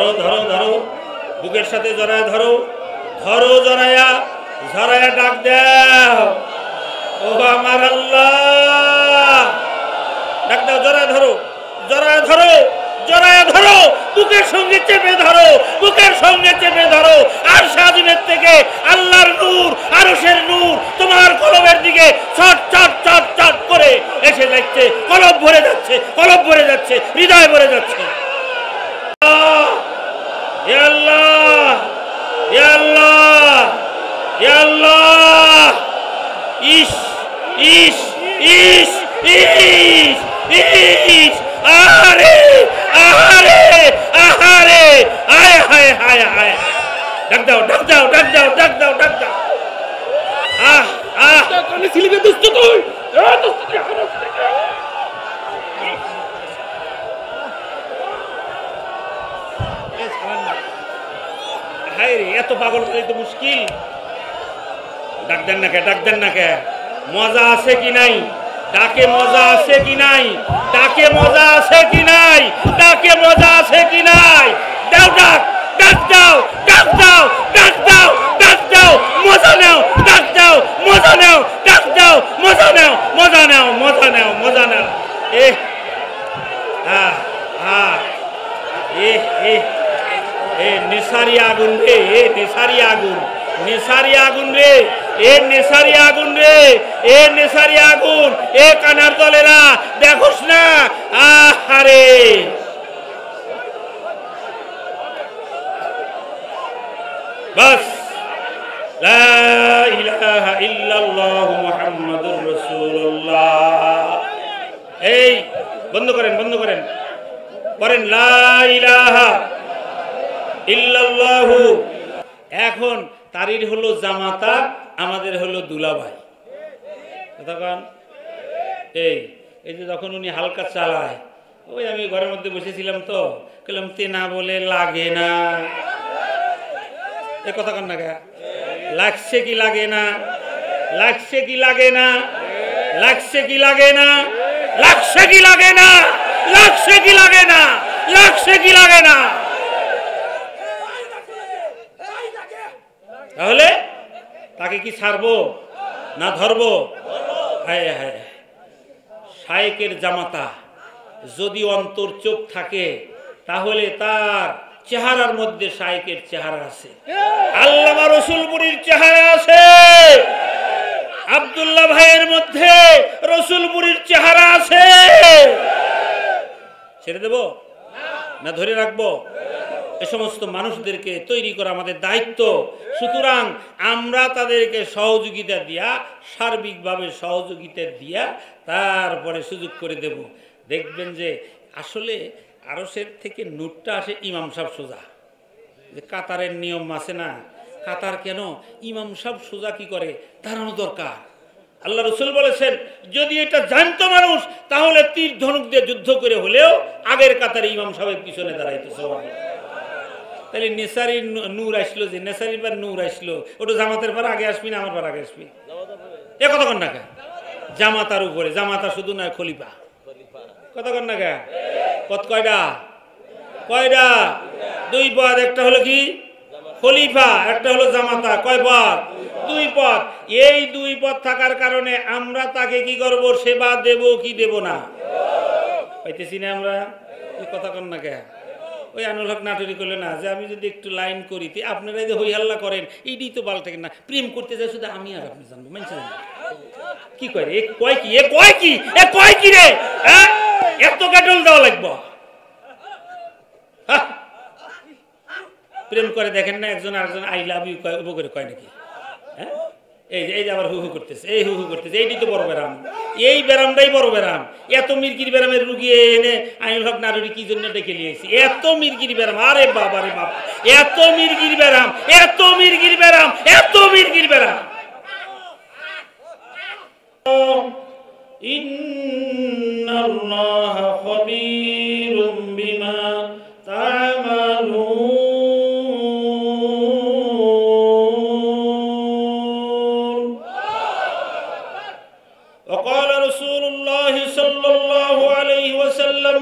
ধরো ধরো ধরো, বুকের সাথে জড়ায় ধরো, ধরো জড়ায়া, জড়ায়া ডাক দাও, ও আমার আল্লাহ, ডাক দাও, জড়ায় ধরো, জড়ায় ধরো, জড়ায় ধরো, বুকের সঙ্গে চেপে ধরো, বুকের সঙ্গে চেপে ধরো। আর সাজিমের থেকে আল্লাহর নূর, আরশের নূর তোমার কলবের দিকে চট চট চট চট করে এসে যাচ্ছে, কলব ভরে যাচ্ছে, কলব ভরে যাচ্ছে, হৃদয় ভরে যাচ্ছে। ইয়া আল্লাহ, ইয়া আল্লাহ, ইয়া আল্লাহ, ইস ইস ইস ইস ইস, আহারে আহারে আহারে, আয় হায় হায় হায়, ডাক দাও ডাক দাও ডাক দাও ডাক দাও ডাক দাও। আহ আহ, কানে ছিলিকে দুষ্ট তুই, দুষ্ট তুই, হায় রে, এত পাগল করে তো মুশকিল। ডাক দেন না কে, ডাক দেন না কে, মজা আছে কি নাই? ডাকে মজা আছে কি নাই? ডাকে মজা আছে কি নাই? ডাকে মজা আছে কি নাই? দাও ডাক, ডাক দাও, ডাক দাও, ডাক দাও, ডাক দাও, মজা নাও, ডাক দাও, মজা নাও, ডাক দাও, মজা নাও, মজা নাও, মজা নাও, মজা নাও। এ হা হা, এ এ এ নেশারি আগুন রে, এ নেশারি আগুন, নেশারি আগুন রে, এ নেশারি আগুন রে, এ নেশারি আগুন, এ কানার দলেরা দেখোস না? আহারে বাস, লা ইলাহা ইল্লাল্লাহু মুহাম্মাদুর রাসূলুল্লাহ। এই বন্ধ করেন, বন্ধ করেন, করেন লা ইলাহা ইল্লাল্লাহু। এখন তারির হলো জামাতা, আমাদের হলো দুলাভাই। তখন এই এই যে যখন উনি হালকা চালায়, ওই আমি ঘরের মধ্যে বসেছিলাম তো, বললাম তে না বলে লাগে না, এ কথা কন না, লাগছে কি লাগে না? লাগছে কি লাগে না? লাগছে কি লাগে না? লাগছে কি লাগে না? লাগছে কি লাগে না? লাগছে কি লাগে না? তাহলে তাকে কি ছাড়বো না ধরবো? হায় হায়, শায়েকের জামাতা যদি অন্তর চোখ থাকে তাহলে তার চেহারার মধ্যে শায়েকের চেহারা আছে, আল্লামা রসুলপুরীর চেহারা আছে, আব্দুল্লাহ ভাইয়ের মধ্যে রসুলপুরীর চেহারা আছে। ছেড়ে দেব না ধরে রাখবো? এ সমস্ত মানুষদেরকে তৈরি করা আমাদের দায়িত্ব। সুতরাং আমরা তাদেরকে সহযোগিতা দিয়া, সার্বিকভাবে সহযোগিতা দিয়া তারপরে সুযোগ করে দেব। দেখবেন যে আসলে আরশের থেকে নূরটা আসে ইমাম সাহেব সোজা। যে কাতারের নিয়ম আছে না, কাতার কেন ইমাম সাহেব সোজা কি করে দাঁড়ানো দরকার। আল্লাহ রসুল বলেছেন যদি এটা জানতো মানুষ তাহলে তীর ধনুক দিয়ে যুদ্ধ করে হলেও আগের কাতারে ইমাম সাহেবের পিছনে দাঁড়াইতো। তাহলে নেসারির নূর আসলো, যে নেসারির পর নূর আসলো, ওটা জামাতের পর আগে আসবি না আমার পর আগে আসবি? এ কতক্ষণ না জামাতার উপরে, জামাতা শুধু নয় খলিফা, কতক্ষণ না কত কয়টা? কয়টা? দুই পদ, একটা হলো কি খলিফা, একটা হলো জামাতা। কয় পদ? দুই পদ। এই দুই পদ থাকার কারণে আমরা তাকে কি করব? সেবা দেব কি দেব না? পাইতেছি না আমরা? এই কতক্ষণ না ওই আনুল হক নাটরি করলে না যে আমি যদি একটু লাইন করি আপনারা যে হই হাল্লা করেন, এইটাই তো বাল থাকে না। প্রেম করতে যায় শুধু আমি আর আপনি জানবো, মানছে কি করে? এ কয় কি? এ কয় কি? এ কয় কি রে? হ্যাঁ, এত কাটল দেওয়া লাগবো? প্রেম করে দেখেন না একজন আরেকজন আই লাভ ইউ কয়, করে কয় নাকি? হ্যাঁ, এই যে আবার হু হু করতেছে, এই হু হু করতেছে, এইটাই তো বড় ব্যারাম। এই ব্যারামটাই বড় ব্যারাম। এত মির্গির ব্যারামের রুগী এনে আইনুল হক নাটরি কি জন্য ডেকে নিয়েছি? এত মির্গির ব্যারাম, আরে বাবা রে বাবা, এত মির্গির ব্যারাম, এত মির্গির ব্যারাম, এত মির্গির ব্যারাম। ইন্নাল্লাহা খাবীরুম বিমা তা'মালুন। وقال رسول الله صلى الله عليه وسلم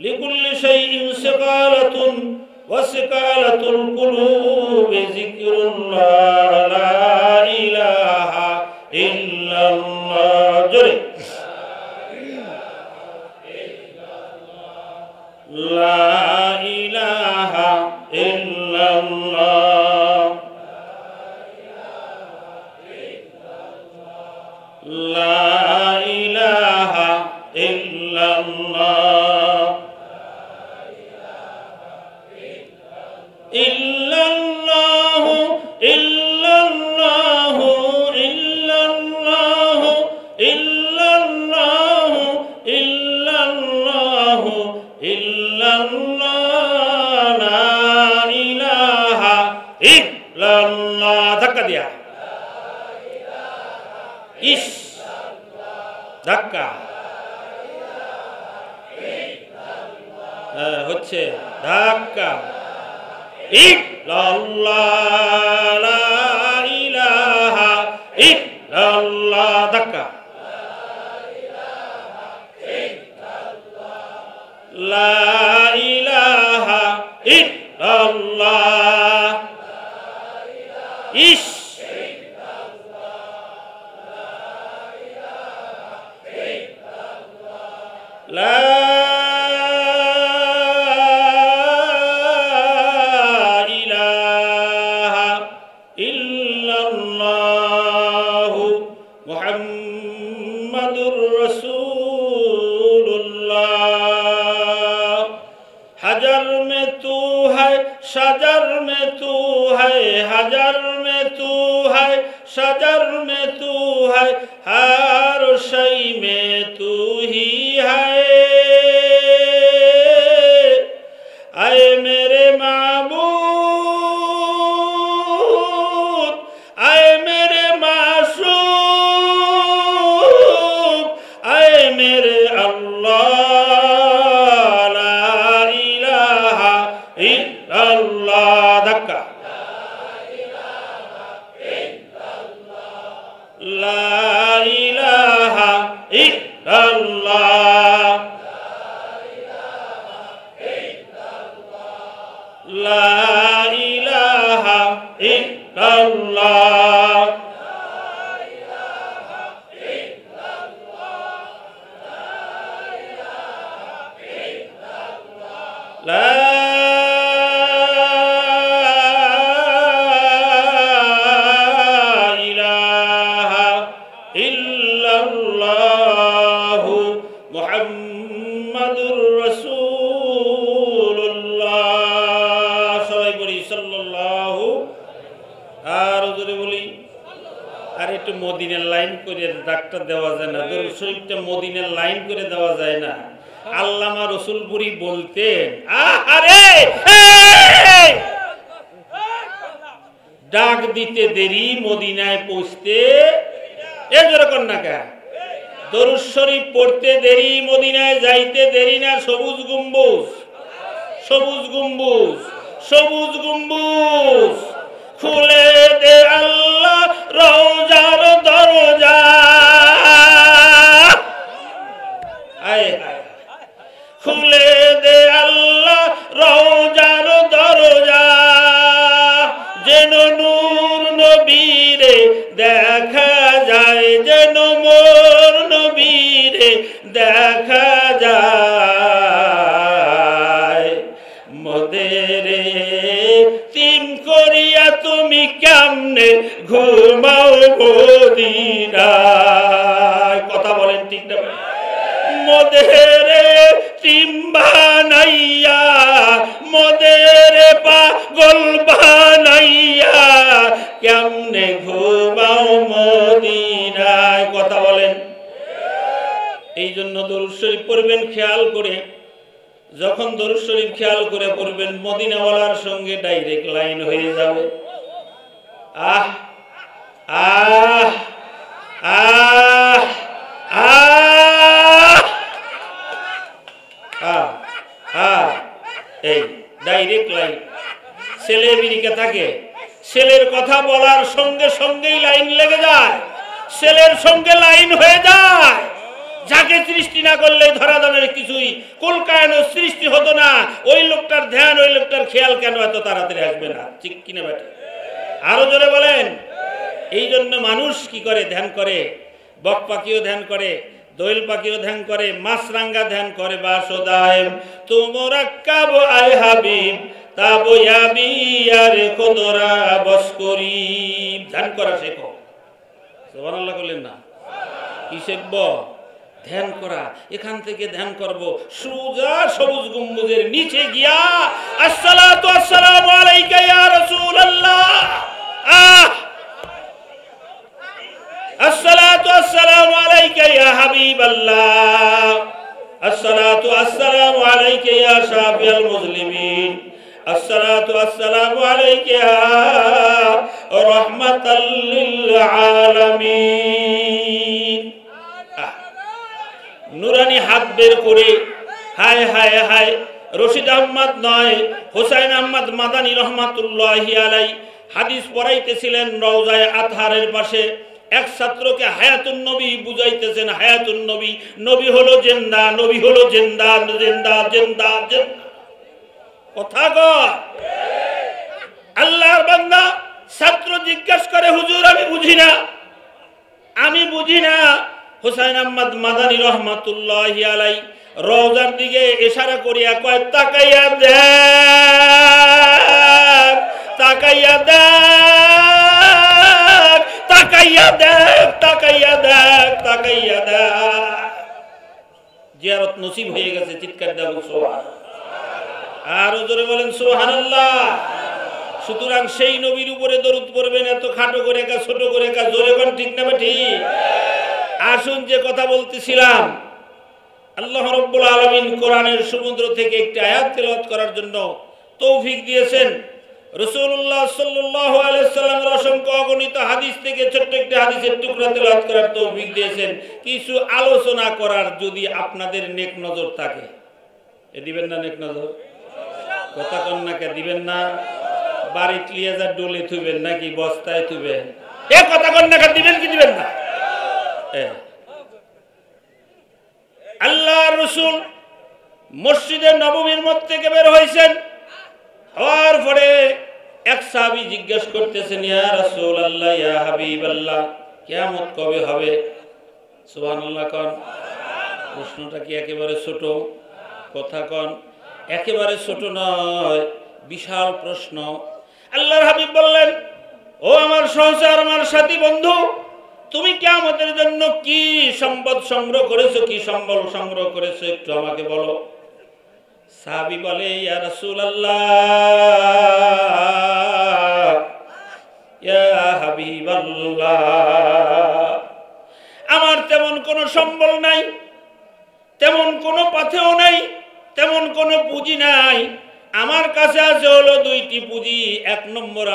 لكل شيء سقال দালালাতুন ওয়াসকালাতুল কুলুবি যিকরুল্লাহ লা ইলাহা ইল্লাল্লাহ জোরে লা ইলাহা ইল্লাল্লাহ লা ইলাহা ইল্লাল্লাহ ইল্লাল্লাহু ইল্লাল্লাহু ইল্লাল্লাহু ইল্লাল্লাহু ইল্লাল্লাহু ইল্লাল্লাহ লা ইলাহা ইল্লাল্লাহ ধাক্কা দিয়া ইস ধাক্কা হচ্ছে ধাক্কা ইল্লাল্লাহ লা ইলাহা ইল্লাল্লাহ ধাক্কা লা ইলাহা ইল্লাল্লাহ ইস লা ইলাহা ইল্লাল্লাহু মুহাম্মাদুর রাসূলুল্লাহ হাজার में तू है शजर में तू है हजार में तू है शजर में तू है हर शय में तू ही है आए मेरे माबूद आए मेरे मासूम आए मेरे अल्लाह ला इलाहा इल्लल्लाह धक्का ला इलाहा इल्लल्लाह ला इलाहा इल्लल्लाह ला इलाहा इल्लल्लाहु मुहम्मदुर রাসূলুল্লাহ সবাই বলি সাল্লাল্লাহু আর জোরে বলি আর একটু মদিনার লাইন করে ডাক্তার দেওয়া যায় না দরুদ শরীফটা মদিনার লাইন করে দেওয়া যায় না আল্লামা রসুলপুরি বলতেন আরে ডাক দিতে দেরি মদিনায় পৌঁছতে এরকম না কা দরুদ শরীফ পড়তে দেরি মদিনায় যাইতে দেরি না সবুজ গম্বুজ সবুজ গম্বুজ সবুজ গম্বুজ খুলে দে আল্লাহ রওজার দরজা আয় হায় খুলে দে আল্লাহ রওজার দরজা যেন নূর নবীরে দেখা যায় যেন মোর নবীরে দেখা যায় মোদেরে তিম করিয়া তুমি কেমনে ঘুমাও মদিনায় কথা বলেন ঠিক না মোদেরে তিম বানাইয়া মোদেরে পাগল বানাইয়া কেমনে ঘুমাও মদিনায় কথা বলেন এই জন্য দরুদ শরীফ পড়বেন খেয়াল করে যখন দরুদ শরীফ খেয়াল করে পড়বেন মদিনাওয়ালার সঙ্গে ডাইরেক্ট লাইন হয়ে যাবে আহ আহ আহ আহ আহ এই ডাইরেক্ট লাইন ছেলে আমেরিকা থাকে ছেলের কথা বলার সঙ্গে সঙ্গেই লাইন লেগে যায় ছেলের সঙ্গে লাইন হয়ে যায় যাকে সৃষ্টি না করলে ধরাধামের কিছুই কলকায়নো সৃষ্টি হতো না, ওই লোকটার ধ্যান, ওই লোকটার খেয়াল কেন এত তাড়াতাড়ি আসবে না? ঠিক কিনা বেটা? আরো জোরে বলেন। এই জন্য মানুষ কি করে? ধ্যান করে। বক পাখিও ধ্যান করে, দোয়েল পাখিও ধ্যান করে, মাছরাঙ্গা ধ্যান করে। বাসোদায়েম তোমরা কাবো আয় হাবিব তাবো ইয়াবি আর খোদরা বস করি। ধ্যান করা শেখো। সুবহানাল্লাহ বলেন না? কি শিখব? ধ্যান করা। এখান থেকে ধ্যান করব সোজা সবুজ গম্বুজের নিচে গিয়া আসসালাতু আসসালামু আলাইকা ইয়া রাসূলুল্লাহ, আসসালাতু আসসালামু আলাইকা ইয়া হাবিবাল্লাহ, আসসালাতু আসসালামু আলাইকা ইয়া শাফিয়াল মুসলিমিন, আসসালাতু আসসালামু আলাইকা ইয়া রাহমাতাল লিল আলামিন। নুরানি হাত বের করে হায় হায় হায়, রশিদ আহমদ নয়, হোসাইন আহমদ মাদানী রহমাতুল্লাহি আলাই হাদিস পড়াইতেছিলেন রওজায়ে আতহারের পাশে। এক ছাত্রকে হায়াতুন নবী বুঝাইতেছেন। হায়াতুন নবী, নবী হলো জিন্দা, নবী হলো জিন্দা, জিন্দা জিন্দা জিন্দা। কথা কয় আল্লাহর বান্দা। ছাত্র জিজ্ঞাসা করে, হুজুর আমি বুঝি না, আমি বুঝি না। হোসাইন আহমদ মাদানী রহমাতুল্লাহি আলাই রওজার দিকে ইশারা করিয়া কয়, তাকাইয়া দেখ, তাকাইয়া দেখ, তাকাইয়া দেখ, তাকাইয়া দেখ, তাকাইয়া দেখ। জিয়ারত নসিব হয়ে গেছে। চিৎকার দেব সুবহানাল্লাহ। আর জোরে বলেন সুবহানাল্লাহ। সুতরাং সেই নবীর উপরে দরুদ পড়বেন, এত খাটো করে কা, ছোট করে কা, জোরে কোন ঠিক না ঠিক? আসুন যে কথা বলতেছিলাম, আল্লাহ রাব্বুল আলামিন কোরআনের সমুদ্র থেকে একটি আয়াত তেলাওয়াত করার জন্য তৌফিক দিয়েছেন। রাসূলুল্লাহ সাল্লাল্লাহু আলাইহি সাল্লামের অসংখ্য অগণিত হাদিস থেকে ছোট্ট একটি হাদিসের টুকরা তেলাওয়াত করার তৌফিক দিয়েছেন। কিছু আলোচনা করার যদি আপনাদের নেক নজর থাকে, এ দিবেন না নেক নজর? কথা কন না কে? দিবেন না? বাড়িতে লিয়ে যা ডলে থুবেন নাকি বস্তায় থুবেন? এ কথা কন না কে? দিবেন কি দিবেন না? আল্লাহর রাসূল মসজিদে নববীর মধ্যে থেকে বের হয়েছেন। হওয়ার পরে এক সাহাবী জিজ্ঞেস করতেছেন, ইয়া রাসূলুল্লাহ, ইয়া হাবিবাল্লাহ, কিয়ামত কবে হবে? সুবহানাল্লাহ কোন। প্রশ্নটা কি একেবারে ছোট? কথা কোন। একেবারে ছোট নয়, বিশাল প্রশ্ন। আল্লাহর হাবিব বললেন, ও আমার সহচর, আমার সাথী বন্ধু, তুমি কিয়ামতের জন্য কি সম্পদ সংগ্রহ করেছো, কি সম্বল সংগ্রহ করেছো, একটু আমাকে বলো। সাহাবী বলে, ইয়া রাসূলুল্লাহ, ইয়া হাবিবাল্লাহ, আমার তেমন কোনো সম্বল নাই, তেমন কোনো পাথেও নাই, তেমন কোনো পুঁজি নাই। আমার কাছে আছে হলো দুইটি পুঁজি। এক নম্বর,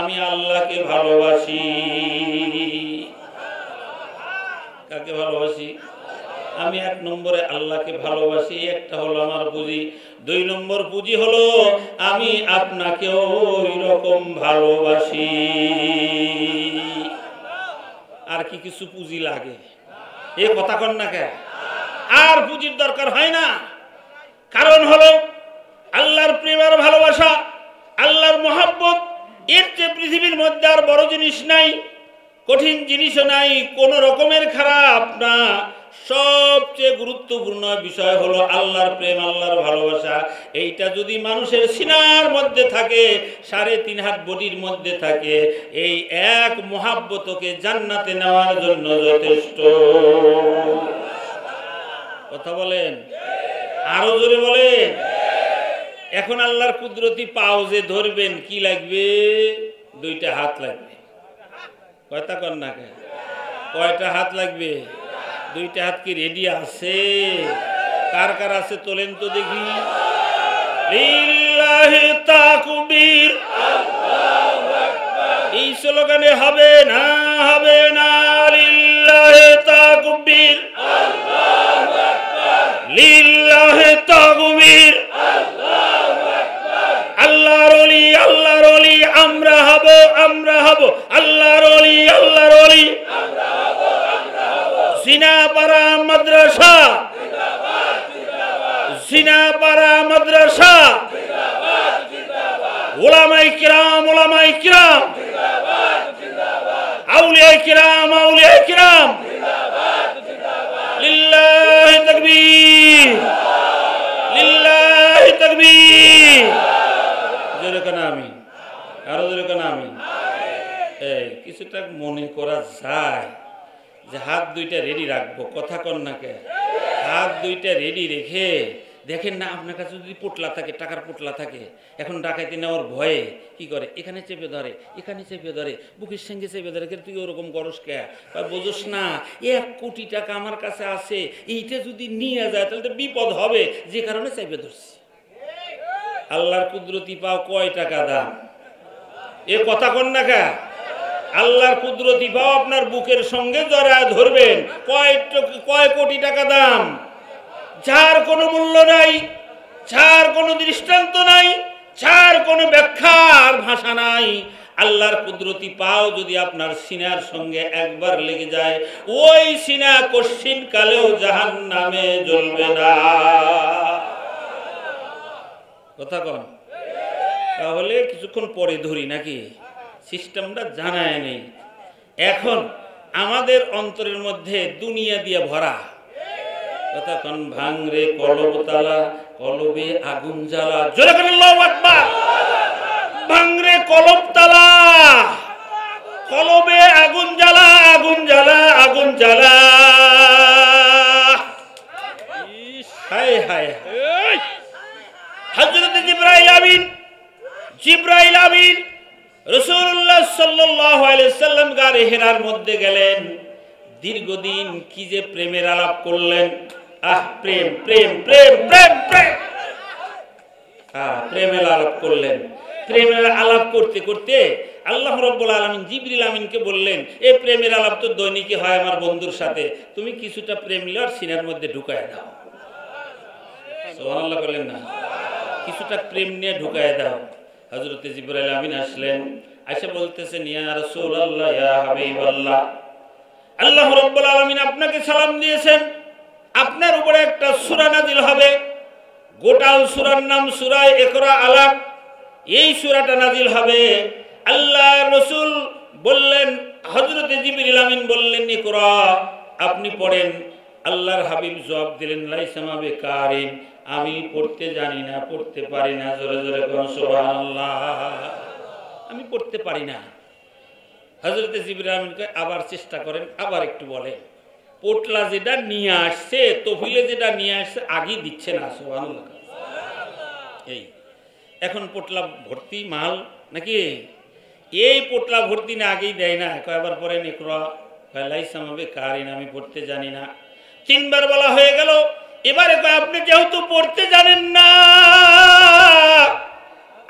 আমি আল্লাহকে ভালোবাসি। কাকে ভালোবাসি? আমি এক নম্বরে আল্লাহকে ভালোবাসি, একটা হলো আমার পুঁজি। দুই নম্বর পুঁজি হলো আমি আপনাকেও ওই রকম ভালোবাসি। আর কি কিছু পুঁজি লাগে? এ কথা কন না কে? আর পুঁজির দরকার হয় না। কারণ হলো আল্লাহর প্রেম আর ভালোবাসা, আল্লাহর মহব্বত, এর চেয়ে পৃথিবীর মধ্যে আর বড় জিনিস নাই, কঠিন জিনিসও নাই, কোন রকমের খারাপ না। সবচেয়ে গুরুত্বপূর্ণ বিষয় হলো আল্লাহর প্রেম, আল্লাহর ভালোবাসা। এইটা যদি মানুষের সিনার মধ্যে থাকে, 3.5 হাত বডির মধ্যে থাকে, এই এক মহাব্বতকে জান্নাতে নেওয়ার জন্য যথেষ্ট। কথা বলেন, আরো জোরে বলেন। এখন আল্লাহর কুদরতি পাও যে ধরবেন, কি লাগবে? 2টা হাত লাগবে। কয়টা কর না কে? কয়টা হাত লাগবে? 2টা হাত কি রেডি আছে? কার কার আছে তোলেন তো দেখি। লিল্লাহি তাকবীর, আল্লাহু আকবার। এই স্লোগানে হবে না, হবে না। লিল্লাহি তাকবীর, আল্লাহু আকবার। লিল্লাহি তাকবীর, আল্লাহু আকবার। আল্লাহর ওলি, আল্লাহর ওলি আমরা হব, আমরা হব। আল্লাহর ওলি, আল্লাহর ওলি আমরা হব, আমরা হব। সিনাপাড়া মাদ্রাসা, সিনাপাড়া মাদ্রাসা, উলামায়ে কিরাম, উলামায়ে কিরাম, আউলিয়ায়ে কিরাম, আউলিয়ায়ে কিরাম, লিল্লাহি তাকবীর, লিল্লাহি তাকবীর। জোরে কানা আমিন, আরো জোরে কানা আমিন। এই কিছুটা মনে করা যায় যে হাত দুইটা রেডি রাখবো, কথা কন না কে? হাত দুইটা রেডি রেখে দেখেন না, আপনার কাছে যদি পোটলা থাকে, টাকার পোটলা থাকে, এখন ডাকাইতে নেওয়ার ভয়ে কি করে, এখানে চেপে ধরে, এখানে চেপে ধরে, বুকের সঙ্গে চেপে ধরে। তুই ওরকম করস কে? বোঝোস না 1 কোটি টাকা আমার কাছে আছে, এইটা যদি নিয়ে যায় তাহলে তো বিপদ হবে, যে কারণে চেপে ধরছি। আল্লাহর কুদরতি পাও কয় টাকা দাম? এ কথা কন না কে? আল্লাহর কুদরতি পাও আপনার বুকের সঙ্গে জড়ায় ধরবেন, কয় কোটি টাকা দাম, যার কোনো মূল্য নাই, যার কোনো দৃষ্টান্ত নাই, যার কোনো ব্যাখ্যার ভাষা নাই। আল্লাহর কুদরতি পাও যদি আপনার সিনার সঙ্গে একবার লেগে যায়, ওই সিনা কশিন কালেও জাহান্নামে জ্বলবে না। কথা কন? তাহলে কিছুক্ষণ পরে ধরি নাকি? সিস্টেমটা জানায় নেই। এখন আমাদের অন্তরের মধ্যে দুনিয়া দিয়ে ভরা। কথা কন? ভাঙরে কলব তালা, কলবে আগুন জ্বালা। জোরে করে আল্লাহু আকবার। ভাঙরে কলব তালা, কলবে আগুন জ্বালা, আগুন জ্বালা, আগুন জ্বালা। হায় হায়। হযরত জিবরাইল আমিন, জিবরাইল আমিন রাসূলুল্লাহ সাল্লাল্লাহু আলাইহি সাল্লাম গারে হেরার মধ্যে গেলেন। দীর্ঘদিন কি যে প্রেমের আলাপ করলেন। প্রেম প্রেম প্রেম প্রেম প্রেম, প্রেমের আলাপ করলেন। প্রেমের আলাপ করতে করতে আল্লাহ রাব্বুল আলামিন জিবরিল আমিনকে বললেন, এই প্রেমের আলাপ তো দৈনিকই হয় আমার বন্ধুর সাথে, তুমি কিছুটা প্রেম লিয়ে সিনার মধ্যে ঢুকায় দাও। সুবহানাল্লাহ বলেন না? কিছুটা প্রেম নিয়ে ঢুকায় দাও। হযরত জিবরাইল আমিন আসলেন, আয়েশা বলতেছেন, ইয়া রাসূলুল্লাহ, ইয়া হাবিবাল্লাহ, আল্লাহ রাব্বুল আলামিন আপনাকে সালাম দিয়েছেন, আপনার উপরে একটা সূরা নাজিল হবে। গোটাল সূরার নাম সূরা ইকরা আলাক। এই সূরাটা নাজিল হবে। আল্লাহর রাসূল বললেন, হযরত জিবরিল আমিন বললেন, ইকরা, আপনি পড়েন। আল্লাহর হাবিব জবাব দিলেন, লাইসা মা বিকারিন, আমি পড়তে জানি না, পড়তে পারি না। জোরে জোরে কোন সুবহানাল্লাহ। আমি পড়তে পারি না। হযরত জিবরিল আমিন কয়, আবার চেষ্টা করেন, আবার একটু বলেন। পোটলা যেটা নিয়ে আসছে, তফিলে যেটা নিয়ে আসছে, আগেই দিচ্ছে না। সুবহানাল্লাহ। এই এখন পোটলা ভর্তি মাল নাকি? এই পোটলা ভর্তি না আগেই দেয় না। কয়বার পরে ইকরা, লাইসা মা বিকারিন, আমি পড়তে জানি না। 3 বার বলা হয়ে গেল। এবারে আপনি যেহেতু পড়তে জানেন না,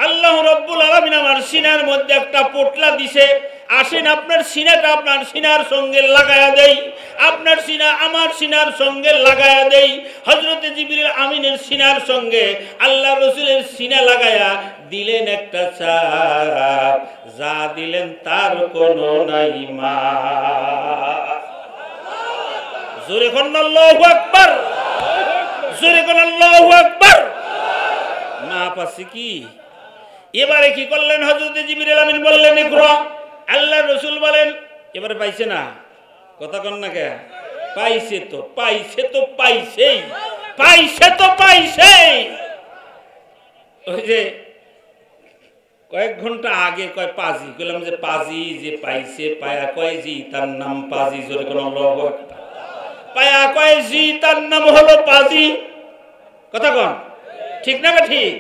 আল্লাহ রাব্বুল আলামিন আমার সিনার মধ্যে একটা পোটলা দিছে, আসেন আপনার সিনাটা আপনার সিনার সঙ্গে লাগায়া দেই, আপনার সিনা আমার সিনার সঙ্গে লাগায়া দেই। হযরত জিবরিল আমিনের সিনার সঙ্গে আল্লাহ রাসূলের সিনা লাগায়া দিলেন একটা চাপ, যা দিলেন তার কোনো নাই মা। জোরে কোন আল্লাহু আকবার, জোরে কোন আল্লাহু আকবার। মা পাচ্ছে কি? এবারে কি করলেন? হযরত জিবরিল আমিন বললেন, ইকরা। আল্লাহর রাসূল বলেন, এবারে পাইছে না? কথা কন না কে? পাইছে তো, পাইছে তো, পাইছেই, পাইছে তো, পাইছেই। ওই যে কয়েক ঘন্টা আগে কয় পাজি, বললাম যে পাজি যে পাইছে, পায়া কয় জি, তার নাম পাজি। জোরে কোন আল্লাহু আকবার। পায়া কয় জি, তার নাম হলো পাজি। কথা কন, ঠিক না? ঠিক।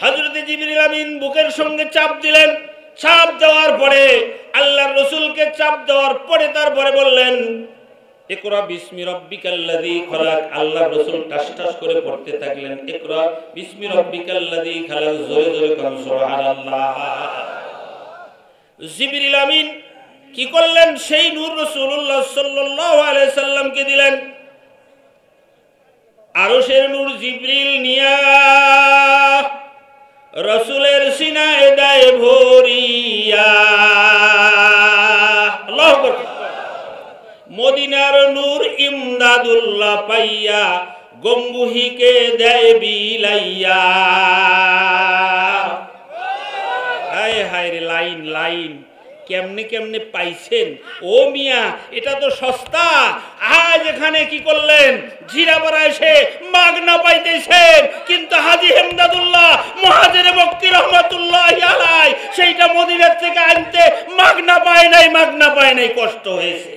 হযরত জিবরিল আমিন বুকের সঙ্গে চাপ দিলেন। চাপ দেওয়ার পরে আল্লাহর রাসূলকে চাপ দেওয়ার পরে তারপরে বললেন, ইকরা বিসমি রাব্বিকাল্লাযী খালাক। আল্লাহর রাসূল টাস টাস করে পড়তে থাকলেন, ইকরা বিসমি রাব্বিকাল্লাযী খালাক। জোরে জোরে কোন সুবহানাল্লাহ। জিবরিল আমিন কি করলেন? সেই নূর রাসূলুল্লাহ সাল্লাল্লাহু আলাইহি সাল্লামকে দিলেন। আরশের নূর জিবরিল নিয়া রাসূলের সিনায় দেয় ভরিয়া। আল্লাহু আকবার। মদিনার নূর ইমদাদুল্লাহ পাইয়া গঙ্গুহিকে দেয় বিলাইয়া। হায় হায় রে, লাইন লাইন কেমনে কেমনে পাইছেন ও মিয়া, এটা তো সস্তা। আজ এখানে কি করলেন, জিরাপাড়া এসে মাগনা পাইতেছেন, কিন্তু হাজী ইমদাদুল্লাহ মুহাজিরে মক্কি রহমাতুল্লাহি আলাইহি সেইটা মদিনার থেকে আনতে মাগনা পায় নাই, কষ্ট হয়েছে।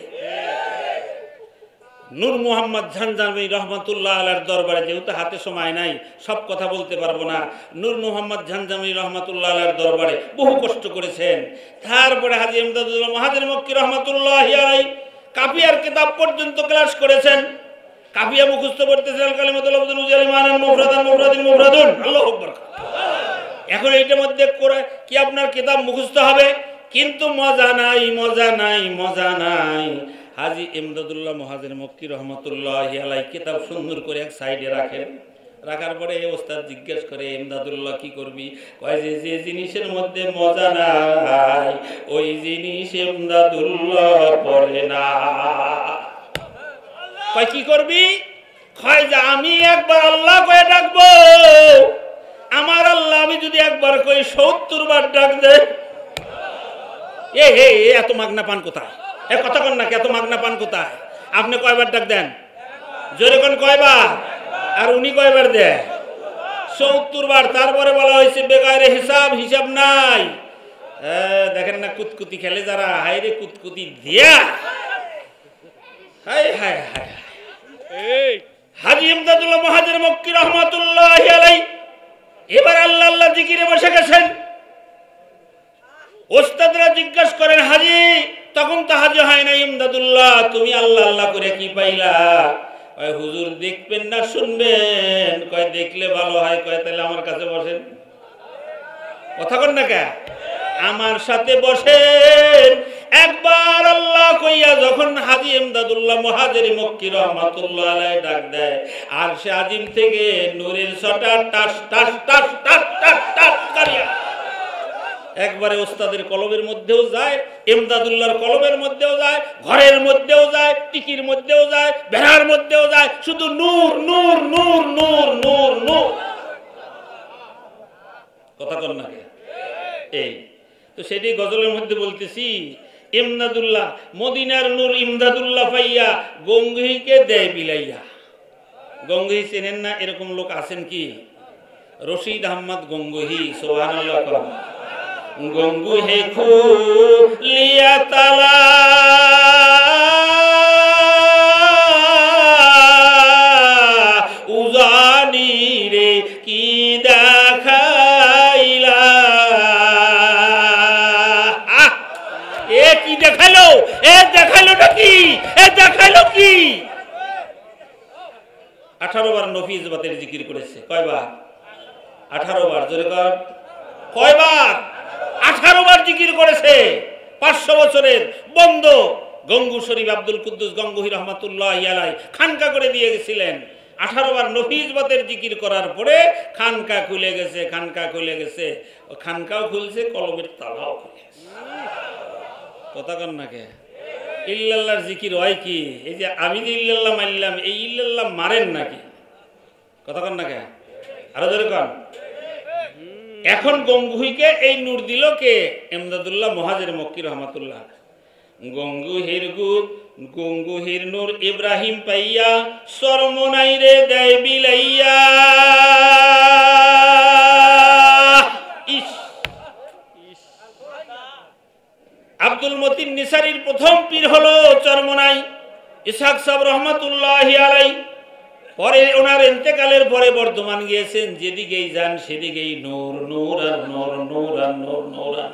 নূর মোহাম্মদ ঝানঝানি রহমাতুল্লাহ আলাইহির দরবারে, যেহেতু হাতে সময় নাই সব কথা বলতে পারবো না, নূর মোহাম্মদ ঝানঝানি রহমাতুল্লাহ আলাইহির দরবারে বহু কষ্ট করেছেন। তারপরে হাজী ইমদাদুল্লাহ মুহাজির মক্কি রহমাতুল্লাহি আলাইহি কাফিয়ার কিতাব পর্যন্ত ক্লাস করেছেন। কাফিয়া মুখস্থ করতেছেন, কালিমাতুল আবদুল উজালি মানান মুফরাদুন। আল্লাহু আকবার। এখন এইটার মধ্যে করে কি আপনার কিতাব মুখস্থ হবে, কিন্তু মজা নাই। হাজী ইমদাদুল্লাহ মুহাজির মক্কি রহমাতুল্লাহি আলাইহি কিতাব সুন্দর করে এক সাইডে রাখেন। রাখার পরে ওস্তাদ জিজ্ঞেস করে, ইমদাদুল্লাহ কি করবি? কয় যে জিনিসের মধ্যে মজা নাই ওই জিনিস ইমদাদুল্লাহ পড়ে না। কয় কি করবি? কয় যে আমি একবার আল্লাহ কয়ে ডাকবো, আমার আল্লাহ আমি যদি একবার কই ৭০ বার ডাক দে। এত মাগনা পান কোথায়? কথা কন না, এত মাগনা পান কোথায়? আপনি কয়বার ডাক দেন? জোরে কোন কয়বার? আর উনি কয়বার দেয়? ৭০ বার। তারপরে বলা হয়েছে বেগারে হিসাব নাই। দেখেন না কুতকুতি খেলে যারা, হায় রে কুতকুতি দিয়া। হায় হায় হায়। হাজী ইমদাদুল্লাহ মুহাজির মক্কি রহমাতুল্লাহি আলাইহি এবার আল্লাহ আল্লাহ জিকিরে বসে গেছেন। ওস্তাদরা জিজ্ঞাসা করেন, হাজী, তখন তো হাজী হয় না, ইমদাদুল্লাহ তুমি আল্লাহ আল্লাহ করে কি পাইলা? কয় হুজুর দেখবেন না শুনবেন? কয় দেখলে ভালো হয়। কয় তাহলে আমার কাছে বসেন। কথা কন না কে? আমার সাথে বসেন। একবার আল্লাহ কইয়া যখন হাজী ইমদাদুল্লাহ মুহাজির মক্কি রহমাতুল্লাহ আলাইহি ডাক দেয়, আর সে আজিম থেকে নূরের ছটা টাস টাস টাস টাস টাস টাস করিয়া একবারে ওস্তাদের কলমের মধ্যেও যায়, ইমদাদুল্লাহর কলমের মধ্যেও যায়, ঘরের মধ্যেও যায়, টিকির মধ্যেও যায়, বেড়ার মধ্যেও যায়, শুধু নূর নূর নূর নূর নূর নূর। কথা কন না? এই তো সেটাই গজলের মধ্যে বলতেছি, ইমদাদুল্লাহ মদিনার নূর ইমদাদুল্লাহ পাইয়া গঙ্গুহিকে দেয় বিলাইয়া। গঙ্গুহি চেনেন না? এরকম লোক আছেন কি? রশিদ আহমদ গঙ্গুহি, সুবহানাল্লাহ। গঙ্গু হে খুলিয়া তালা উজানি রে কি দেখাইলা। এ কি দেখালো? দেখালোটা কি? দেখালো কি? 18 বার নফিজ বাতের জিকির করেছে। কয়বার? 18 বার। জোরে কর, কয়বার? 18 বার জিকির করেছে। 500 বছরের বন্ধ গঙ্গু শরীফ আব্দুল কুদ্দুস গঙ্গুহি রহমাতুল্লাহি আলাইহি খানকা করে দিয়ে গেছিলেন। 18 বার নফিজ বাতের জিকির করার পরে খানকা খুলে গেছে। খানকাও খুলছে, কলবের তালাও খুলে গেছে। কথা কন না কে? ইল্লাল্লাহর জিকির হয় কি? এই যে আমি যে ইল্লাল্লাহ মানলাম, এই ইল্লাল্লাহ মারেন নাকি? কথা কন না কে? আরো জোরে কন। এখন গঙ্গুহিকে এই নূর দিল কে? ইমদাদুল্লাহ মুহাজির মক্কি রহমাতুল্লাহ। গঙ্গুহির নূর ইব্রাহিম পাইয়া শরমনাই রে দেয় বিলাইয়া। আব্দুল মতিন নিসারির প্রথম পীর হলো চরমনাই ইসহাক সাহেব রহমাতুল্লাহি আলাইহি। পরে ওনার ইন্তেকালের পরে বর্ধমান গিয়েছেন, যেদিকেই যান সেদিকেই নূর নূর আর নূর নূর আর নূর নূর আর।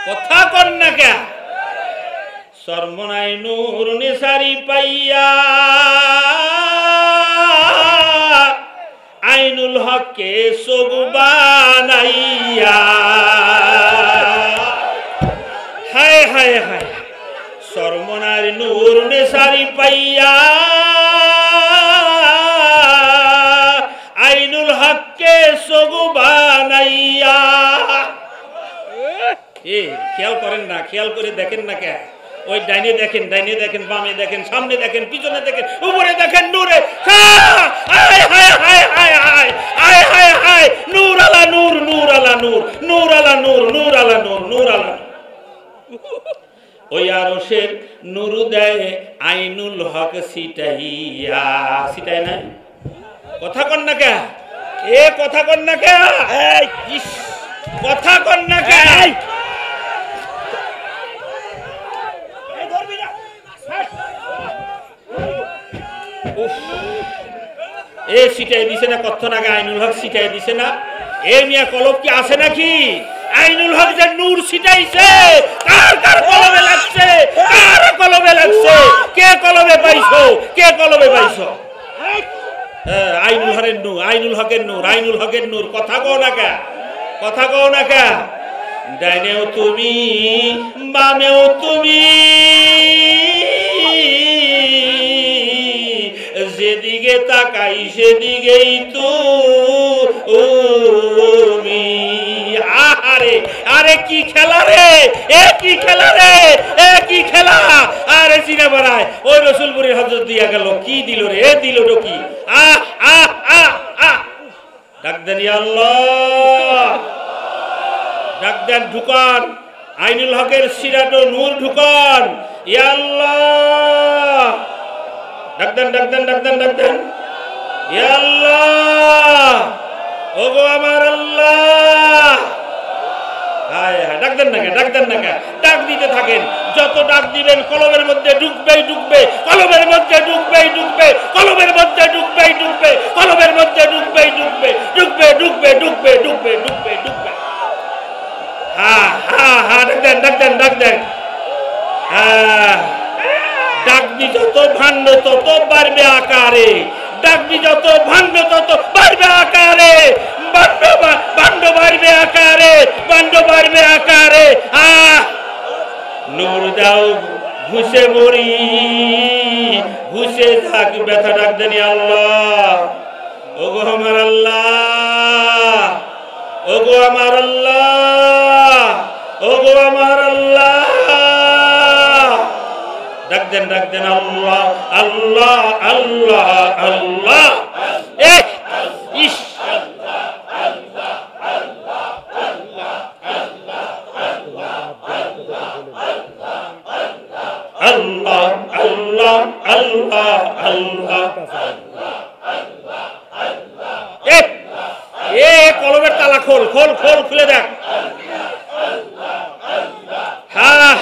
কথা কন না কে? চরমনাই নূর নিসারি পাইয়া আইনুল হককে সগুবানাইয়া। হায় হায় হায়। চরমনাই নূর নিসারি পাইয়া আইনুল হককে সগুবানাইয়া। খেয়াল করেন না? খেয়াল করে দেখেন না কে? ওই ডাইনে দেখেন, বামে দেখেন, সামনে দেখেন, পিছনে দেখেন, উপরে দেখেন, নূরে হায় হায় হায় হায় হায় হায় হায় হায়, নূর আলা নূর, নূর আলা নূর, নূর আলা নূর, নূর আলা নূর, নূর আলা। ওই আরশের নূর দেয় আইনুল হক সিটাইয়া, সিটাই না? কথা কন না কে? এ কথা কন না কে? কথা কন না কে? এ সিটাই দিছে না কতক্ষণ আগে আইনুল হক সিটাই দিছে না? এ মিয়া কলব কি আছে নাকি? আইনুল হক যে নূর ছিটাইছে, কার কার কলবে লাগছে? কার কলবে লাগছে? কে কলবে পাইছো? কে কলবে পাইছো? আইনুল হকের নূর, আইনুল হকের নূর, আইনুল হকের নূর। কথা কও না কে? কথা কও না কে? ডাইনেও তুমি, বামেও তুমি, যেদিকে তাকাই সেদিকেই তুমি। আরে আরে কি খেলা রে, এ কি খেলা রে, এ কি খেলা! আরে চিনা বাড়ায় ওই রসুলপুরের হযরত দিয়া গেল, কি দিল রে? এ দিল কি? আহ আহ আহ আহ! ডাক দেন ইয়া আল্লাহ, ডাক দেন, ঢুকান আইনুল হকের সিরাটো নূর, ঢুকান ইয়া আল্লাহ। ডাক দেন, ডাক দেন, ডাক দেন, ডাক দেন ইয়া আল্লাহ, ওগো আমার আল্লাহ। হায় হায়, ডাক দেন না কে? ডাক দেন না কে? ডাক দিতে থাকেন, যত ডাক দিবেন কলবের মধ্যে ঢুকবেই ঢুকবে, কলবের মধ্যে ঢুকবেই ঢুকবে, কলবের মধ্যে ঢুকবেই ঢুকবে, কলবের মধ্যে ঢুকবেই ঢুকবে, ঢুকবে ঢুকবে ঢুকবে ঢুকবে ঢুকবে ঢুকবে। হ্যাঁ হ্যাঁ হ্যাঁ, ডাক দেন, ডাক দেন, ডাক দেন। হ্যাঁ, ডাকবি যত ভাণ্ড তত বাড়বে আকারে, ডাকবি যত ভাণ্ড তত বাড়বে আকারে, ভাণ্ড বাড়বে আকারে, ভাণ্ড বাড়বে আকারে। নূর দাও ঘুষে মরি, ঘুষে থাক ব্যথা। ডাক দেনি আল্লাহ, ওগো আমার আল্লাহ, ওগো আমার আল্লাহ, ওগো আমার আল্লাহ। ডাক দেন, ডাক দেন আল্লাহ আল্লাহ আল্লাহ আল্লাহ। ইস আল্লাহ আল্লাহ আল্লাহ আল্লাহ। এ কলবের তালা খোল, খোল খোল, খুলে দেখ। হ্যাঁ,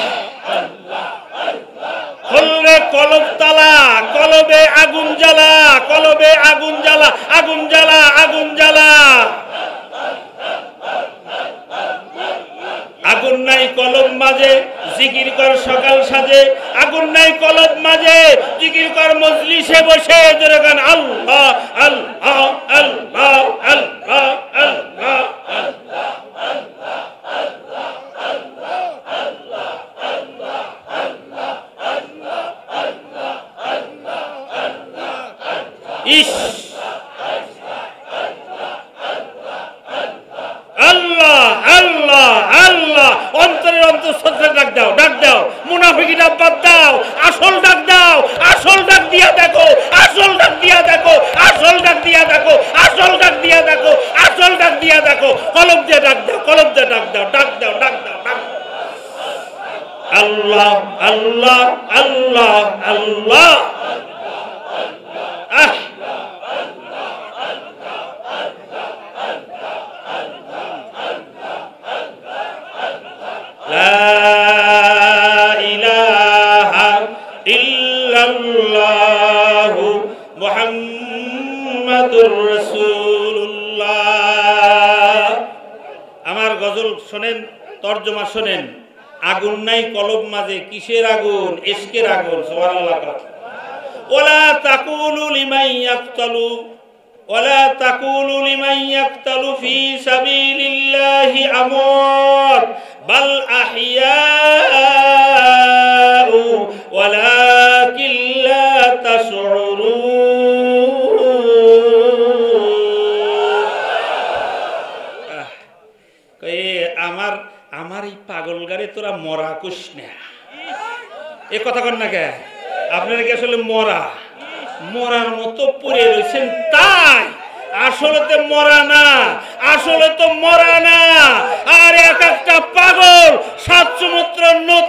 খুললে কলব তালা, কলবে আগুন জ্বালা, কলবে আগুন জ্বালা, আগুন জ্বালা, আগুন জ্বালা। আগুন নাই কলব মাঝে, জিকির কর সকাল সাজে, আগুন নাই কলব মাঝে, জিকির কর মজলিসে বসে। জোরে গান আল্লাহ আল্লাহ আল্লাহ আল্লাহ আল্লাহ। ইস আল্লাহ আল্লাহ আল্লাহ। অন্তরের অন্তঃস্থলে ডাক দাও, ডাক দাও, মুনাফিকি ডাক বাদ দাও, আসল ডাক দাও, আসল ডাক দিয়া দেখো, আসল ডাক দিয়া দেখো, আসল ডাক দিয়া দেখো, আসল ডাক দিয়া দেখো, আসল ডাক দিয়া দেখো। কলব দিয়ে ডাক দাও, কলব দিয়ে ডাক দাও, ডাক দাও, ডাক দাও, ডাক দাও। আল্লাহ আল্লাহ আল্লাহ আল্লাহ। আহ লা ইলাহা ইল্লাল্লাহু মুহাম্মাদুর রাসূলুল্লাহ। আমার গজল শোনেন, তরজমা শোনেন। আগুন নাই কলব মাঝে, কিসের আগুন? ইশকের আগুন। সুবহানাল্লাহ। ওয়ালা তাকুলু লিমান ইয়াকতালু, ওয়ালা তাকুলু লিমান ইয়াকতালু ফি সাবিলিল্লাহি আমওয়াত বাল আহইয়াউ ওয়ালাকিন লা তাশউরুন। আমার এই পাগল গারে তোরা মরা কুস না, এ কথা কন না কে? আপনারা কি আসলে মরার মতো পড়ে রয়েছেন? তাই আসলে তো মরা না, আসলে তো মরা না। আর এক একটা পাগল 7 সমুদ্র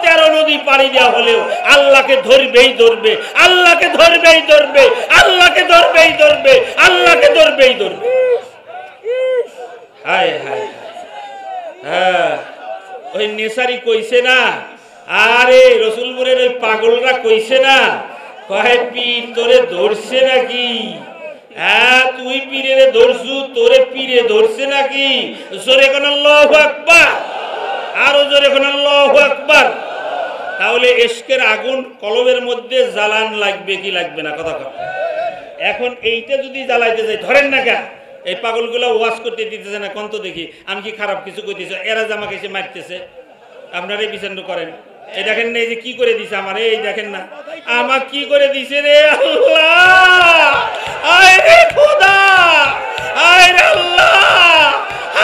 13 নদী পাড়ি দেওয়া হলেও আল্লাহকে ধরবেই ধরবে, আল্লাহকে ধরবেই ধরবে, আল্লাহকে ধরবেই ধরবে, আল্লাহকে ধরবেই ধরবে। হায় হায়, হ্যাঁ ওই নেসারি কইছে না, আরে রসুলপুরের ওই পাগলরা কইছে না, কয় পীর তোরে ধরছে নাকি? হ্যাঁ তুই পীরে ধরছু, তোরে পীরে ধরছে নাকি? জোরে কোন আল্লাহু আকবার, আরো জোরে কোন আল্লাহু আকবার। তাহলে ইশকের আগুন কলবের মধ্যে জ্বালান লাগবে কি লাগবে না? কথা কর। এখন এইটা যদি জ্বালাইতে যাই, ধরেন না কে এই পাগলগুলো ওয়াশ করতে দিতেছে না? কোন তো দেখি আমি কি খারাপ কিছু করতেছি? এরা যে আমাকে এসে মারতেছে, আপনারাই বিচার করেন। এই দেখেন না, এই যে কি করে দিছে আমার, এই দেখেন না আমার কি করে দিছে রে আল্লাহ, আয় রে খোদা, আয় রে আল্লাহ,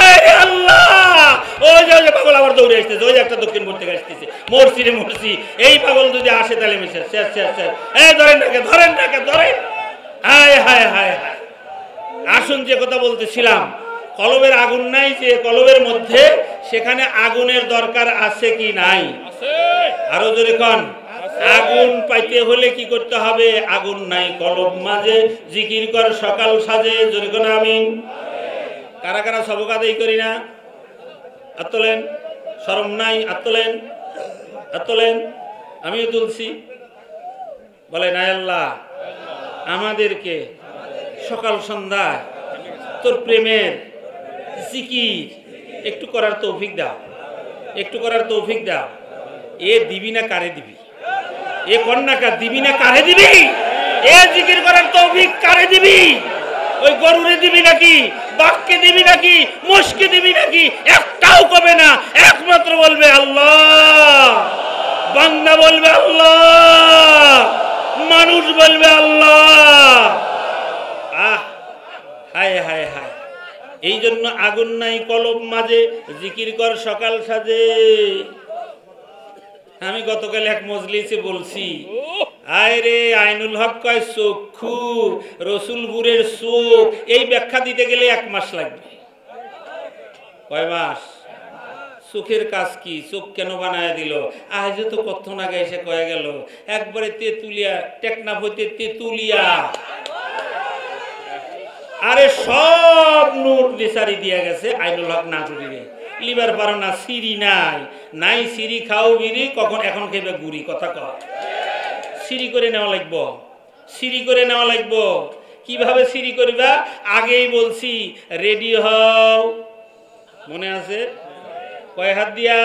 আয় রে আল্লাহ। ওই যে পাগল আবার দৌড়ে আসতেছে, ওই একটা দক্ষিণপুর থেকে আসতেছে, মরছি রে মরছি। এই পাগল যদি আসে তাহলে মিশে শেষ শেষ শেষ। এই ধরেন নাকে, ধরেন নাকে, ধরেন। হায় হায় হায় হায়। আসুন, যে কথা বলতেছিলাম, কলবের আগুন নাই যে কলবের মধ্যে, সেখানে আগুনের দরকার আছে কি নাই? আরো জোরে কোন। আগুন পাইতে হলে কি করতে হবে? আগুন নাই কলব মাঝে, জিকির কর সকাল সাজে, জোরে কোন আমিন। কারা কারা সবক আদায় করি না? হাত তোলেন। শরম নাই? হাত তোলেন, হাত তোলেন। আমিও তুলছি। বলেন আয় আল্লাহ আমাদেরকে সকাল সন্ধ্যা তোর প্রেমের জিকির একটু করার তৌফিক দাও, একটু করার তৌফিক দাও। এ দিবি না কারে দিবি? এ কন্যাকা দিবি না কারে দিবি? এ জিকির করার তৌফিক কারে দিবি? ওই গরুরে দিবি নাকি? বাঘকে দিবি নাকি? মোষকে দিবি নাকি? একটাও কবে না, একমাত্র বলবে আল্লাহ। বান্দা বলবে আল্লাহ, মানুষ বলবে আল্লাহ। আহ হায় হায় হায়। এই জন্য আগুন নাই কলব মাঝে, জিকির কর সকাল সাজে। আমি গতকাল এক মজলিসে বলছি, আয় রে আইনুল হক কয় চক্ষু, রসুলপুরের চোখ, এই ব্যাখ্যা দিতে গেলে 1 মাস লাগবে। কয় মাস? চোখের কাজ কি? চোখ কেন বানায় দিল? আজ তো কতক্ষণ আগে এসে কয়ে গেল, একবারে তেতুলিয়া, টেকনাফ হইতে তেতুলিয়া। আরে সব নূর নেসারি দিয়া গেছে, আইনুল হক না করিলে লিবার পারো না। সিঁড়ি নাই, নাই সিঁড়ি খাও বিড়ি, কখন এখন খেবে গুড়ি। কথা কর। সিঁড়ি করে নেওয়া লাগবো, সিঁড়ি করে নেওয়া লাগবো। কিভাবে সিঁড়ি করবা? আগেই বলছি, রেডি হও। মনে আছে? কয় হাত দিয়া?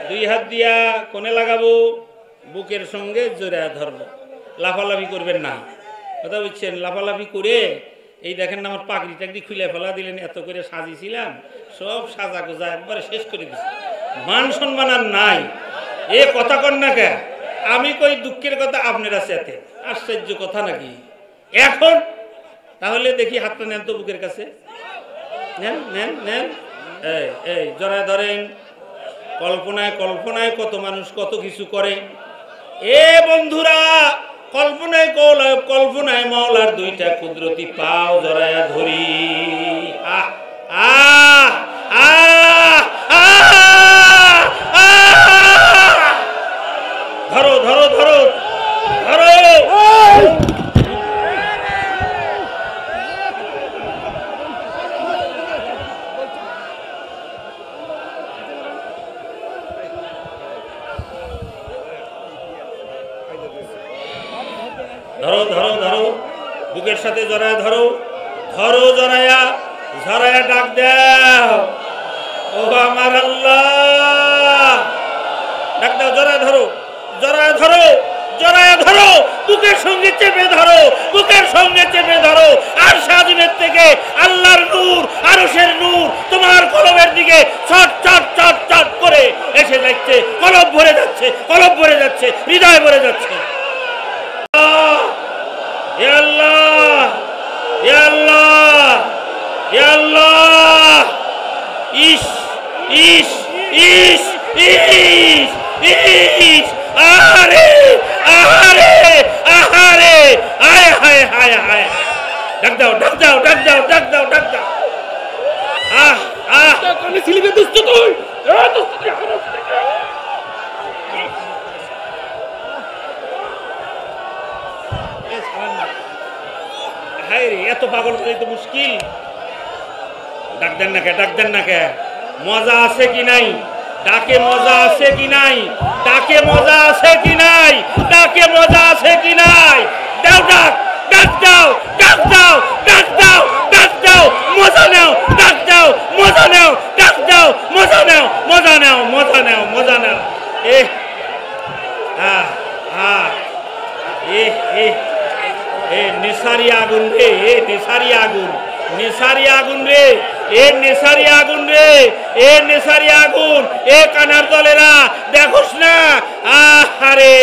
2 হাত দিয়া। কোনে লাগাবো? বুকের সঙ্গে জোড়া ধরবো। লাফালাফি করবেন না, কথা বুঝছেন? লাফালাফি করে এই দেখেন না আমার পাগড়ি টাগড়ি খুলে ফেলা দিলেন, এত করে সাজিয়েছিলাম, সব সাজা গোজা একবারে শেষ করে দিচ্ছি। মান সম্মান আর নাই। এ কথা কন না কে? আমি কই দুঃখের কথা, আপনারা সাথে আশ্চর্য কথা নাকি? এখন তাহলে দেখি হাতটা নেন তো বুকের কাছে, নেন নেন নেন। এই এই জড়ায় ধরেন। কল্পনায় কল্পনায় কত মানুষ কত কিছু করে। এ বন্ধুরা, কল্পনায় কল্পনায় মাওলার 2টা কুদরতি পাও জড়ায়া ধরি। আহ আহ আহ ধরো ধরো ধরো ধরো। ধরো ধরো ধরো, বুকের সাথে জড়ায় ধরো, ধরো জড়ায়া, জড়ায়া ডাক দাও, ও আমার আল্লাহ। ডাক দাও, জড়ায় ধরো, জড়ায় ধরো, জড়ায় ধরো, বুকের সঙ্গে চেপে ধরো, বুকের সঙ্গে চেপে ধরো। আর সাজিমের থেকে আল্লাহর নূর, আরশের নূর তোমার কলবের দিকে চট চট চট চট করে এসে যাচ্ছে। কলব ভরে যাচ্ছে, কলব ভরে যাচ্ছে, হৃদয় ভরে যাচ্ছে। ইস ইস ইস ইস ইস আহারে আহারে আহারে হায় হায় হায় হায় ডাক দাও ডাক দাও ডাক দাও ডাক দাও ডাক দাও আহ আহ কানে ছিলিবে দুষ্ট তুই দুষ্ট তুই হায় রে এত পাগল করে তো মুশকিল ডাক দেন না কে ডাক দেন না কে মজা আছে কি নাই ডাকে মজা আছে কি নাই ডাকে মজা আছে কি নাই ডাকে মজা আছে কি নাই দাও ডাক ডাক দাও ডাক দাও ডাক দাও ডাক দাও মজা নাও ডাক দাও মজা নাও ডাক দাও মজা নাও মজা নাও মজা নাও মজা নাও এ আহ আহ এ এ এ নেশারি আগুন রে এ নেশারি আগুন নেশারি আগুন রে এ নেশারি আগুন রে এ নেশারি আগুন এ কানার দলেরা দেখোস না আহারে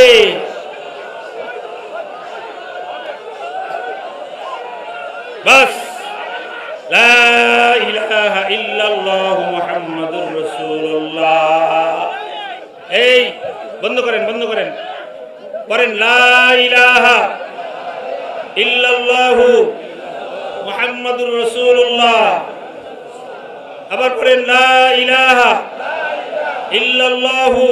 বাস লা ইলাহা ইল্লাল্লাহ মুহাম্মাদুর রাসূলুল্লাহ এই বন্ধ করেন পড়েন লা ইলাহা ইল্লাল্লাহু মুহাম্মাদুর রাসূলুল্লাহ আবার পড়েন লা ইলাহা ইল্লাল্লাহু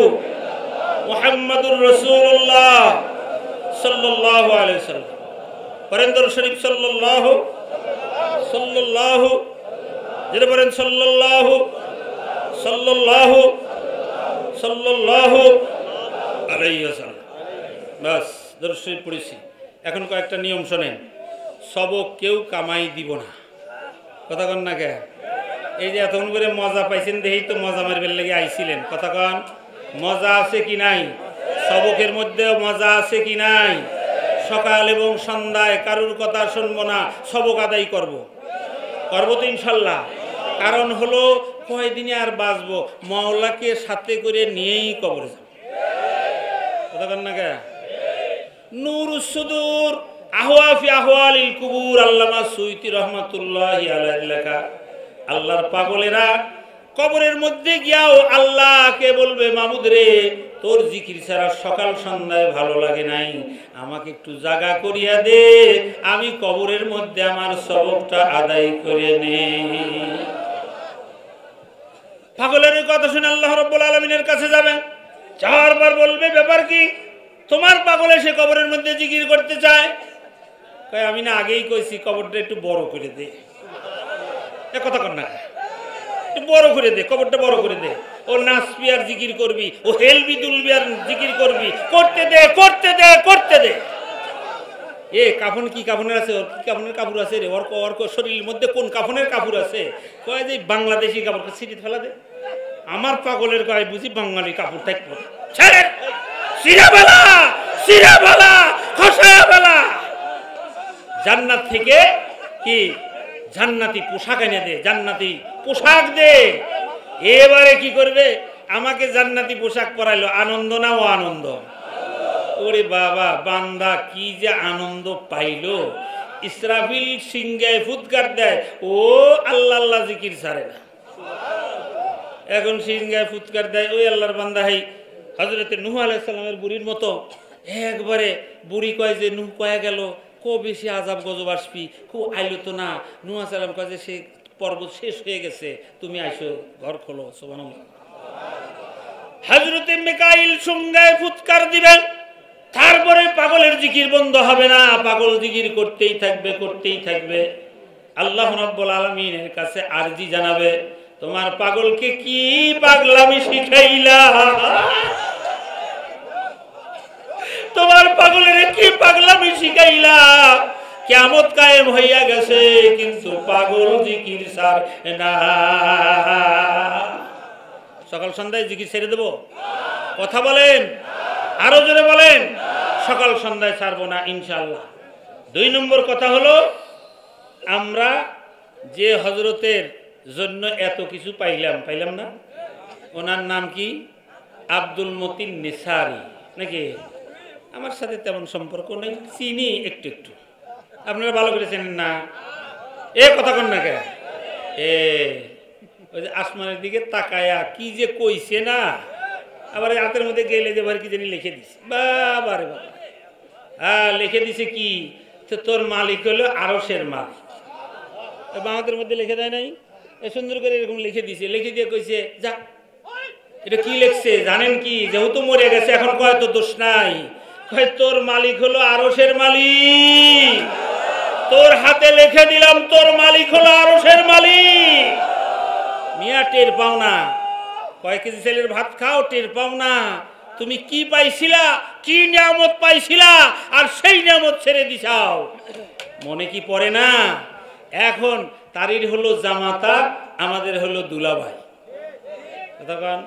মুহাম্মাদুর রাসূলুল্লাহ সাল্লাল্লাহু আলাইহি ওয়াসাল্লাম পড়েন দরুদ শরীফ সাল্লাল্লাহু যেটা পড়েন সাল্লাল্লাহু আলাইহি ওয়াসাল্লাম বাস দরুদ শরীফ পড়েছি এখন কয়েকটা নিয়ম শোনেন সবক কেউ কামাই দিব না কথা কন না কে এই যে এতক্ষণ করে মজা পাইছেন দেখেই তো মজা মারবেন লেগে আইছিলেন কথা কন মজা আছে কি নাই সবকের মধ্যে মজা আছে কি নাই সকাল এবং সন্ধ্যায় কারুর কথা শুনবো না সবক আদায় করবো তো ইনশাল্লাহ কারণ হলো কয়দিনে আর বাঁচবো মাওলাকে সাথে করে নিয়েই কবরে যাব কথা কন না কে নূরুস সুদূর আহওয়াফি আহওয়ালিল কুবুর আল্লামা সুয়ুতি রাহমাতুল্লাহি আলাইহি লেখা আল্লাহর পাগলেরা কবরের মধ্যে গিয়াও আল্লাহকে বলবে মাবুদ রে তোর জিকির ছাড়া সকাল সন্ধ্যায় ভালো লাগে নাই আমাকে একটু জাগা করিয়া দে আমি কবরের মধ্যে আমার সবকটা আদায় করে নেই পাগলের কথা শুনে আল্লাহ রাব্বুল আলামিনের কাছে যাবেন চারবার বলবে ব্যাপার কি তোমার পাগলে সে কবরের মধ্যে জিকির করতে চায় কয় আমি না আগেই কইছি কবরটা একটু বড় করে দে এ কথা কর না একটু বড় করে দে কবরটা বড় করে দে ও নাচবি আর জিকির করবি ও হেলবি দুলবি আর জিকির করবি করতে দে করতে দে করতে দে এ কাফন কি কাফনের আছে ওর কি কাফনের কাপড় আছে রে ওর শরীরের মধ্যে কোন কাফনের কাপড় আছে কয় যে বাংলাদেশি কাপড় ছিটি ফেলা দে আমার পাগলের গায়ে বুঝি বাঙালি কাপড় থাকবো ছেড়ে সিরাবালা খসায়াবালা জান্নাত থেকে কি জান্নাতি পোশাক এনে দে জান্নাতি পোশাক দে এবারে কি করবে আমাকে জান্নাতি পোশাক পরাইলো আনন্দ না ও আনন্দ ওরে বাবা বান্দা কি যে আনন্দ পাইলো ইসরাফিল সিংহায় ফুৎকার দেয় ও আল্লাহ আল্লাহ জিকির ছাড়ে না এখন সিংহায় ফুৎকার দেয় ওই আল্লাহর বান্দা হাই হযরতে নূহ আলাইহিস সালামের বুড়ির মতো একবারে বুড়ি কয় যে নূহ কয়ে গেল কো বেশি আযাব গজব আসবি কো আইলো তো না নূহ আলাইহিস সালাম কয় যে সে পর্বত শেষ হয়ে গেছে তুমি আইসো ঘর খোলো সুবহানাল্লাহ হযরতে মিকাইল সিংহায় ফুৎকার দিবেন তারপরে পাগলের জিকির বন্ধ হবে না পাগল জিকির করতেই থাকবে আল্লাহ রাব্বুল আলামিনের কাছে আরজি জানাবে তোমার পাগলকে কি পাগলামি শিখাইলা তোমার পাগলের কি পাগলামি শিখাইলা কিয়ামত কায়েম হইয়া গেছে কিন্তু পাগল জিকির ছাড় না সকাল সন্ধ্যায় জিকির ছেড়ে দেব কথা বলেন আরো জোরে বলেন সকাল সন্ধ্যায় ছাড়বো না ইনশাআল্লাহ 2 নম্বর কথা হলো আমরা যে হযরতের জন্য এত কিছু পাইলাম না ওনার নাম কি আব্দুল মতিন নিসারি নাকি আমার সাথে তেমন সম্পর্ক নেই চিনি একটু একটু আপনারা ভালো করে চেনেন না এ কথা কন না কে ওই যে আসমানের দিকে তাকায়া কি যে কইছে না আবার এই হাতের মধ্যে গেলে যে কি জানি লিখে দিছে, বাবা রে বাবা। হ্যাঁ, লিখে দিছে কি, তো তোর মালিক হলো আরশের মালিক। বাংলাদেশের মধ্যে লিখে দেয় নাই, এ সুন্দর করে এরকম লিখে দিছে, লিখে দিয়ে কইছে যা। এটা কি লিখছে জানেন কি, যেহেতু মরে গেছে এখন কয় তো দোষ নাই, কয় তোর মালিক হলো আরশের মালিক, তোর হাতে লিখে দিলাম তোর মালিক হলো আরশের মালিক। মিয়া টের পাও না, কয় কেজি ছেলের ভাত খাও, টের পাও না তুমি কি পাইছিলা, কি নিয়ামত পাইছিলা, আর সেই নিয়ামত ছেড়ে দিছাও, মনে কি পড়ে না? এখন তারির হলো জামাতা, আমাদের হলো দুলাভাই। তখন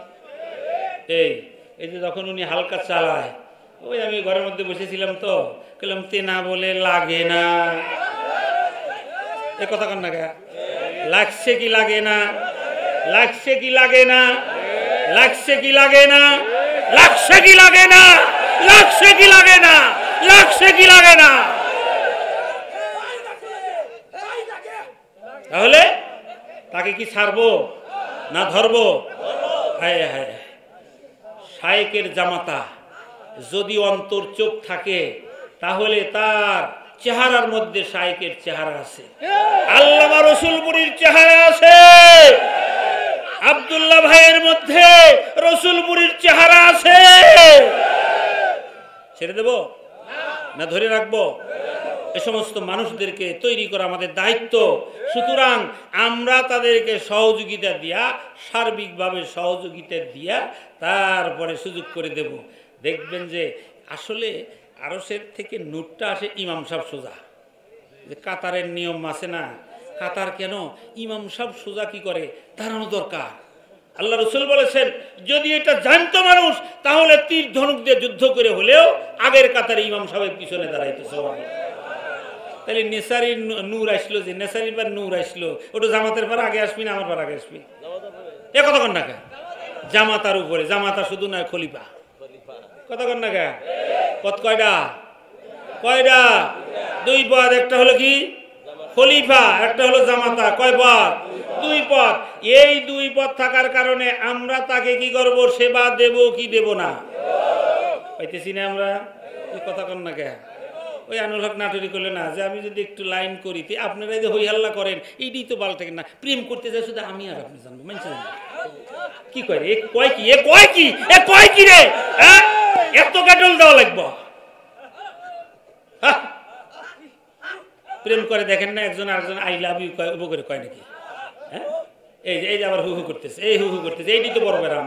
এই যে যখন উনি হালকা চালায়, ওই আমি ঘরের মধ্যে বসেছিলাম তো, বললাম তে না বলে লাগে না, এ কথা কন না গা, লাগছে কি লাগে না, লাগছে কি লাগে না, লাগছে কি লাগে না, লাগছে কি লাগে না, লাগছে কি লাগে না, লাগছে কি লাগে না। তাহলে তাকে কি ছাড়বো না ধরবো? হায় হায়, শায়েকের জামাতা যদি অন্তর চোখ থাকে তাহলে তার চেহারার মধ্যে শায়েকের চেহারা আছে, আল্লামা রসুলপুরীর চেহারা আছে, আব্দুল্লাহ ভাইয়ের মধ্যে রসুলপুরীর চেহারা আছে। ছেড়ে দেব না ধরে রাখবো? এ সমস্ত মানুষদেরকে তৈরি করা আমাদের দায়িত্ব। সুতরাং আমরা তাদেরকে সহযোগিতা দিয়া, সার্বিকভাবে সহযোগিতা দিয়া তারপরে সুযোগ করে দেব। দেখবেন যে আসলে আরশের থেকে নূরটা আসে ইমাম সাহেব সোজা। যে কাতারের নিয়ম আছে না, কাতার কেন ইমাম সাহেব সোজা কি করে দাঁড়ানো দরকার। আল্লাহ রসুল বলেছেন যদি এটা জানতো মানুষ তাহলে তীর ধনুক দিয়ে যুদ্ধ করে হলেও আগের কাতারে ইমাম সাহেবের পিছনে দাঁড়াইতো। তাহলে নেসারির নূর আসলো, যে নেসারির বার নূর আসলো, ওটা জামাতের পর আগে আসবি না আমার পর আগে আসবি? এ কথা কন না কে, জামাতার উপরে, জামাতা শুধু নয় খলিফা, কথা কন না কে, পদ কয়টা? কয়টা? দুই পদ, একটা হলো কি খলিফা, একটা হলো জামাতা। কয় পদ? দুই পদ। এই দুই পদ থাকার কারণে আমরা তাকে কি করব, সেবা দেব কি দেব না? পাইতেছি না আমরা, এই কথা কন না কে। ওই আনুল হক নাটুরি করলে না, যে আমি যদি একটু লাইন করি আপনারা যে হই হাল্লা করেন, এইটাই তো বাল থাকে না। প্রেম করতে যায় শুধু আমি আর আপনি জানবো, মানছে কি করে, এ কয় কি, এ কয় কি, এ কয় কি রে, এত কাটল দেওয়া লাগবো? প্রেম করে দেখেন না একজন আরেকজন আই লাভ ইউ কয়, উপ করে কয় নাকি? হ্যাঁ, এই যে আবার হু হু করতেছে, এই হু হু করতেছে, এইটাই তো বড় ব্যারাম,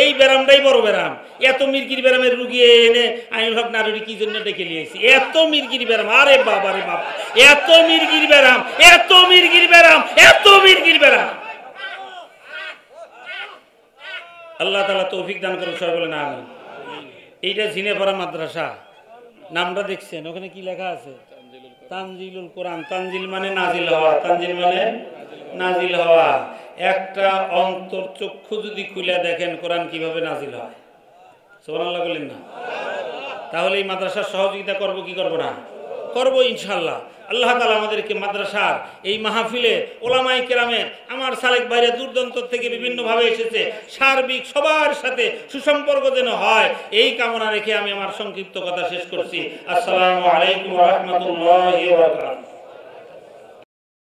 এই ব্যারামটাই বড় ব্যারাম। এত মির্গির ব্যারামের রুগী এনে আইনুল হক নাটুরি কি জন্য ডেকে নিয়েছি? এত মির্গির ব্যারাম, আরে বাবা রে বাবা, এত মির্গির ব্যারাম, এত মির্গির ব্যারাম, এত মির্গির ব্যারাম। আল্লাহ তাআলা তৌফিক দান করুন, সবাই বলেন আমিন। এইটা ঝিনেপাড়া মাদ্রাসা, নামটা দেখছেন, ওখানে কি লেখা আছে? তানজিলুল কোরআন। তানজিল মানে নাজিল হওয়া, তানজিল মানে নাজিল হওয়া। একটা অন্তর চক্ষু যদি খুলে দেখেন কোরআন কিভাবে নাজিল হয়, সুবহানাল্লাহ বলেন না? তাহলে এই মাদ্রাসার সহযোগিতা করব কি করব না? করব ইনশাআল্লাহ। আল্লাহ তাআলা আমাদেরকে মাদ্রাসার এই মাহফিলে ওলামায়ে কেরামের, আমার সালেক ভাইরা দূরদূরান্ত থেকে বিভিন্নভাবে এসেছে, সার্বিক সবার সাথে সুসম্পর্ক যেন হয়, এই কামনা রেখে আমি আমার সংক্ষিপ্ত কথা শেষ করছি। আসসালামু আলাইকুম ওয়া রাহমাতুল্লাহি ওয়া বারাকাতুহু।